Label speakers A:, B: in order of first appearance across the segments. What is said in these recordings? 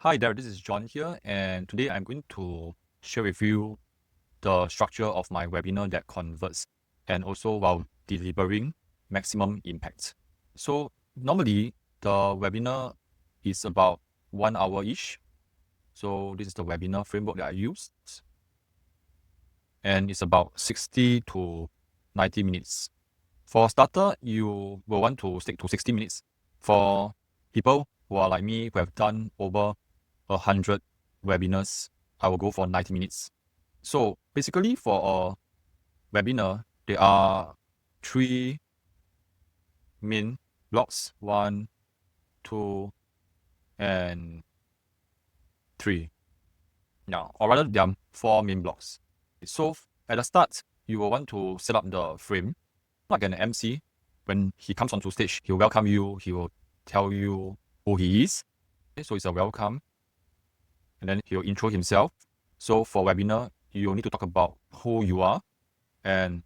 A: Hi there, this is John here, and today I'm going to share with you the structure of my webinar that converts and also while delivering maximum impact. So normally the webinar is about 1 hour each. So this is the webinar framework that I use, and it's about 60 to 90 minutes. For starter, you will want to stick to 60 minutes. For people who are like me, who have done over 100 webinars, I will go for 90 minutes. So basically for a webinar, there are 3 main blocks, 1, 2, and 3. Now, or rather there are 4 main blocks. So at the start, you will want to set up the frame, like an MC. When he comes onto stage, he'll welcome you, he will tell you who he is. So it's a welcome. And then he'll intro himself. So for webinar, you need to talk about who you are and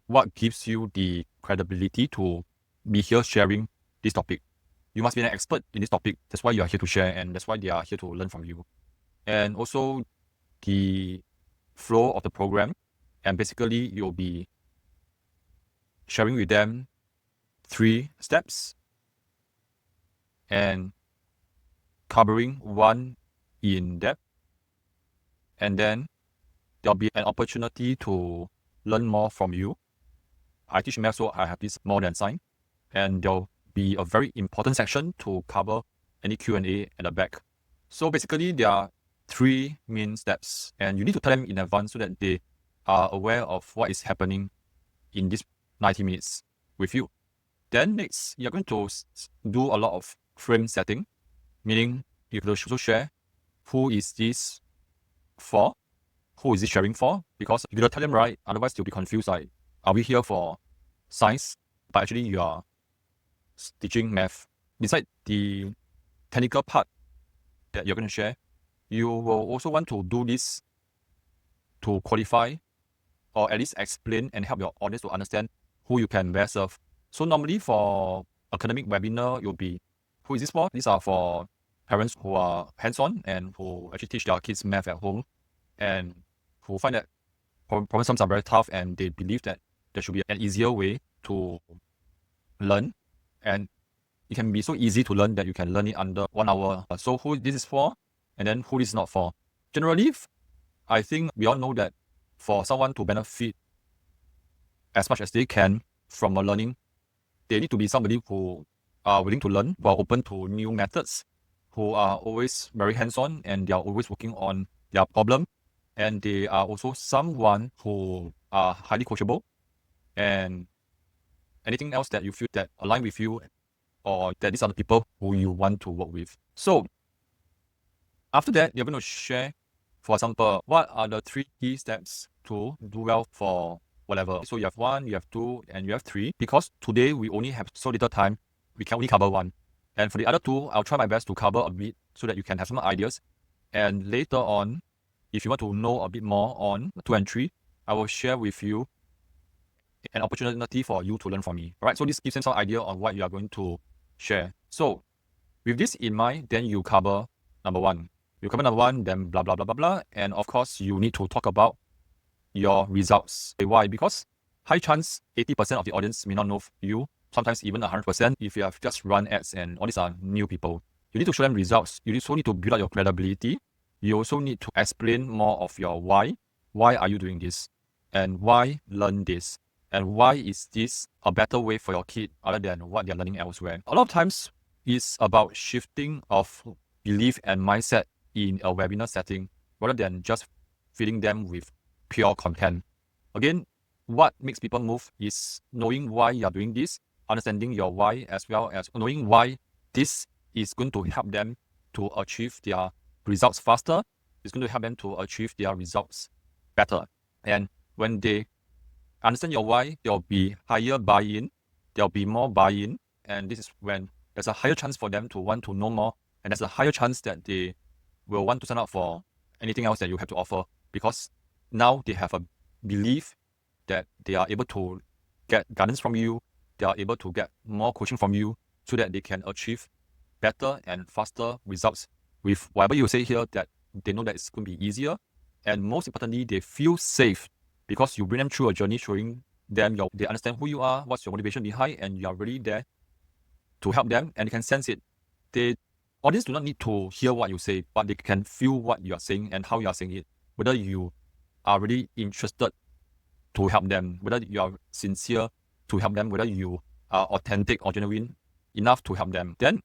A: what gives you the credibility to be here sharing this topic. You must be an expert in this topic. That's why you are here to share, and that's why they are here to learn from you. And also the flow of the program. And basically, you'll be sharing with them 3 steps and covering 1 in depth. And then there'll be an opportunity to learn more from you. I teach math, so I have this more than sign. And there'll be a very important section to cover any Q&A at the back. So basically, there are 3 main steps, and you need to tell them in advance so that they are aware of what is happening in this 90 minutes with you. Then next, you're going to do a lot of frame setting, meaning you will also share who is this for, who is this sharing for, because you gotta tell them right, otherwise they'll be confused like, are we here for science? But actually you are teaching math. Besides the technical part that you're going to share, you will also want to do this to qualify or at least explain and help your audience to understand who you can best serve. So normally for academic webinar, you'll be, who is this for? These are for parents who are hands-on and who actually teach their kids math at home and who find that problem sums are very tough, and they believe that there should be an easier way to learn, and it can be so easy to learn that you can learn it under 1 hour. So who this is for, and then who this is not for. Generally, I think we all know that for someone to benefit as much as they can from a learning, they need to be somebody who are willing to learn, who are open to new methods, who are always very hands-on, and they are always working on their problem. And they are also someone who are highly coachable, and anything else that you feel that align with you, or that these are the people who you want to work with. So after that, you're going to share, for example, what are the 3 key steps to do well for whatever. So you have 1, you have 2, and you have 3. Because today we only have so little time, we can only cover 1. And for the other 2, I'll try my best to cover a bit so that you can have some ideas. And later on, if you want to know a bit more on 2 and 3, I will share with you an opportunity for you to learn from me. Alright, so this gives them some idea on what you are going to share. So with this in mind, then you cover number 1. You cover number 1, then blah, blah, blah, blah, blah. And of course, you need to talk about your results. Why? Because high chance 80% of the audience may not know you, sometimes even 100% if you have just run ads and all these are new people. You need to show them results. You also need to build up your credibility. You also need to explain more of your why. Why are you doing this? And why learn this? And why is this a better way for your kid other than what they're learning elsewhere? A lot of times it's about shifting of belief and mindset in a webinar setting rather than just feeding them with pure content. Again, what makes people move is knowing why you're doing this, understanding your why, as well as knowing why this is going to help them to achieve their results faster. It's going to help them to achieve their results better. And when they understand your why, there'll be higher buy-in, there'll be more buy-in, and this is when there's a higher chance for them to want to know more, and there's a higher chance that they will want to sign up for anything else that you have to offer, because now they have a belief that they are able to get guidance from you, they are able to get more coaching from you so that they can achieve better and faster results with whatever you say here, that they know that it's going to be easier. And most importantly, they feel safe because you bring them through a journey showing them they understand who you are, what's your motivation behind, and you are really there to help them, and they can sense it. The audience do not need to hear what you say, but they can feel what you are saying and how you are saying it. Whether you are really interested to help them, whether you are sincere to help them, whether you are authentic or genuine enough to help them. Then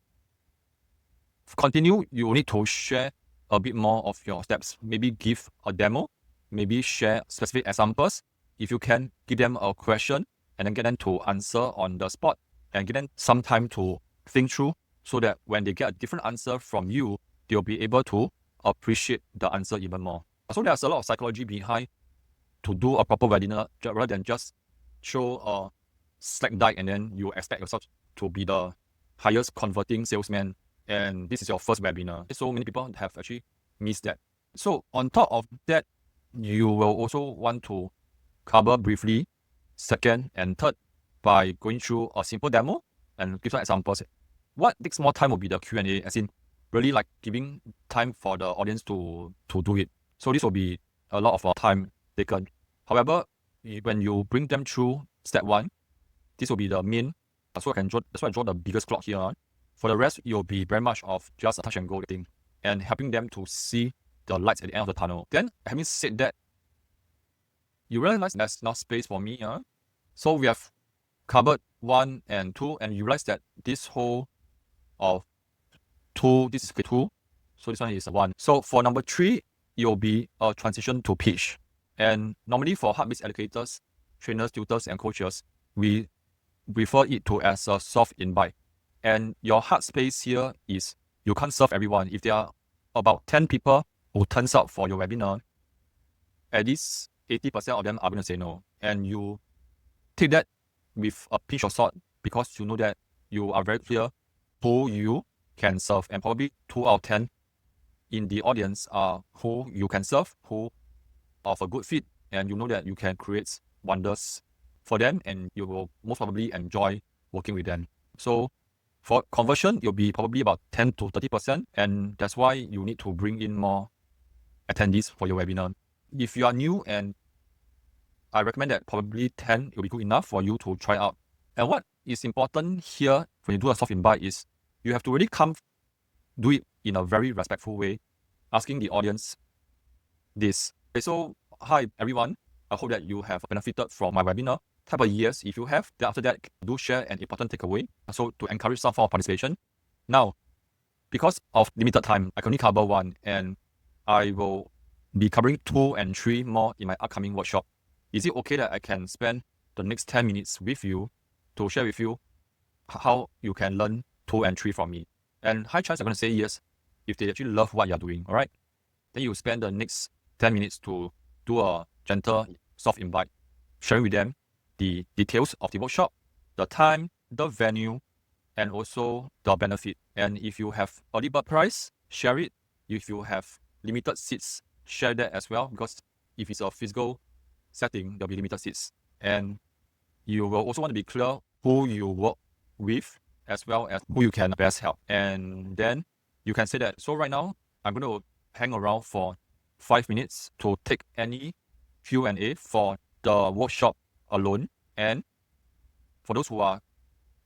A: continue, you need to share a bit more of your steps. Maybe give a demo, maybe share specific examples. If you can, give them a question and then get them to answer on the spot and give them some time to think through, so that when they get a different answer from you, they'll be able to appreciate the answer even more. So there's a lot of psychology behind to do a proper webinar rather than just show a slide deck and then you expect yourself to be the highest converting salesman and this is your first webinar. So many people have actually missed that. So on top of that, you will also want to cover briefly second and third by going through a simple demo and give some examples. What takes more time will be the Q&A, as in really like giving time for the audience to do it. So this will be a lot of time taken. However, when you bring them through step 1, this will be the main. So that's why I draw the biggest clock here. For the rest, it will be very much of just a touch and go thing and helping them to see the lights at the end of the tunnel. Then, having said that, you realize there's not space for me. So we have covered 1 and 2, and you realize that this whole of 2, this is 2, so this one is 1. So for number 3, it will be a transition to pitch. And normally for hard-based educators, trainers, tutors, and coaches, we refer it to as a soft invite. And your hard space here is you can't serve everyone. If there are about 10 people who turns up for your webinar, at least 80% of them are going to say no. And you take that with a pinch of salt because you know that you are very clear who you can serve. And probably 2 out of 10 in the audience are who you can serve, who of a good fit, and you know that you can create wonders for them and you will most probably enjoy working with them. So for conversion, you'll be probably about 10 to 30%, and that's why you need to bring in more attendees for your webinar. If you are new, and I recommend that probably 10 will be good enough for you to try out. And what is important here when you do a soft invite is you have to really do it in a very respectful way, asking the audience this. Okay, so hi everyone, I hope that you have benefited from my webinar. Type a yes if you have. Then after that, do share an important takeaway. So to encourage some form of participation. Now, because of limited time, I can only cover 1, and I will be covering 2 and 3 more in my upcoming workshop. Is it okay that I can spend the next 10 minutes with you to share with you how you can learn 2 and 3 from me? And high chance I'm going to say yes if they actually love what you're doing, all right? Then you spend the next 10 minutes to do a gentle soft invite, sharing with them the details of the workshop, the time, the venue, and also the benefit. And if you have early bird price, share it. If you have limited seats, share that as well, because if it's a physical setting, there'll be limited seats. And you will also want to be clear who you work with as well as who you can best help. And then you can say that, so right now, I'm going to hang around for 5 minutes to take any Q&A for the workshop alone. And for those who are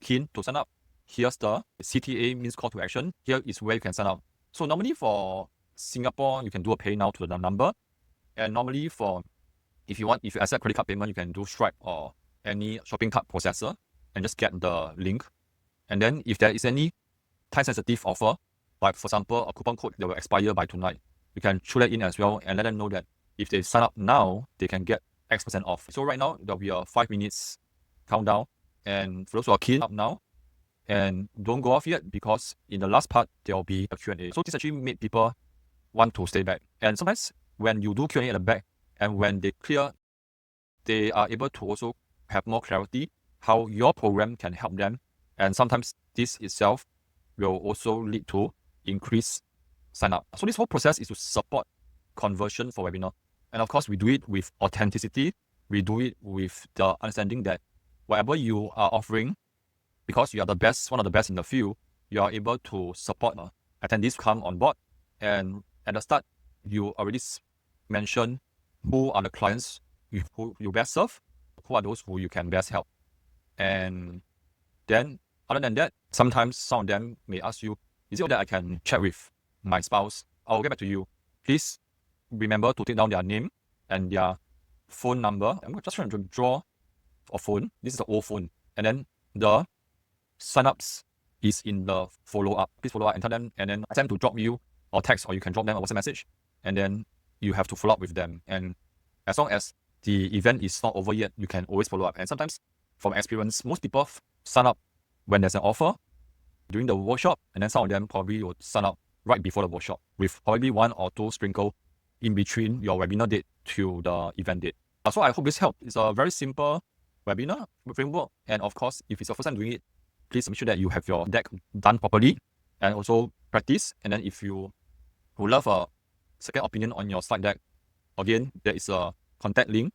A: keen to sign up, here's the CTA, means call to action. Here is where you can sign up. So normally for Singapore, you can do a pay now to the number. And normally if you accept credit card payment, you can do Stripe or any shopping cart processor and just get the link. And then if there is any time sensitive offer, like for example, a coupon code that will expire by tonight, you can throw that in as well and let them know that if they sign up now, they can get X% off. So right now, there'll be a 5 minutes countdown. And for those who are keen up now, and don't go off yet, because in the last part, there'll be a Q&A. So this actually made people want to stay back. And sometimes when you do Q&A at the back, and when they clear, they are able to also have more clarity how your program can help them. And sometimes this itself will also lead to increased sign up. So this whole process is to support conversion for webinar. And of course, we do it with authenticity. We do it with the understanding that whatever you are offering, because you are the best, one of the best in the field, you are able to support attendees come on board And at the start, you already mention who are the clients who you best serve, who are those who you can best help. And then, other than that, sometimes some of them may ask you, is it that I can chat with my spouse? I'll get back to you. Please remember to take down their name and their phone number. I'm just trying to draw a phone. This is the old phone. And then the sign-ups is in the follow-up. Please follow up and tell them, and then ask them to drop you or text, or you can drop them a WhatsApp message, and then you have to follow up with them. And as long as the event is not over yet, you can always follow up. And sometimes, from experience, most people sign up when there's an offer during the workshop, and then some of them probably will sign up right before the workshop with probably 1 or 2 sprinkle in between your webinar date to the event date. So I hope this helped. It's a very simple webinar framework, and of course, if it's your first time doing it, please make sure that you have your deck done properly and also practice. And then if you would love a second opinion on your slide deck, again, there is a contact link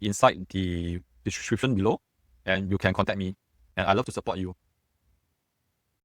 A: inside the description below, and you can contact me, and I love to support you.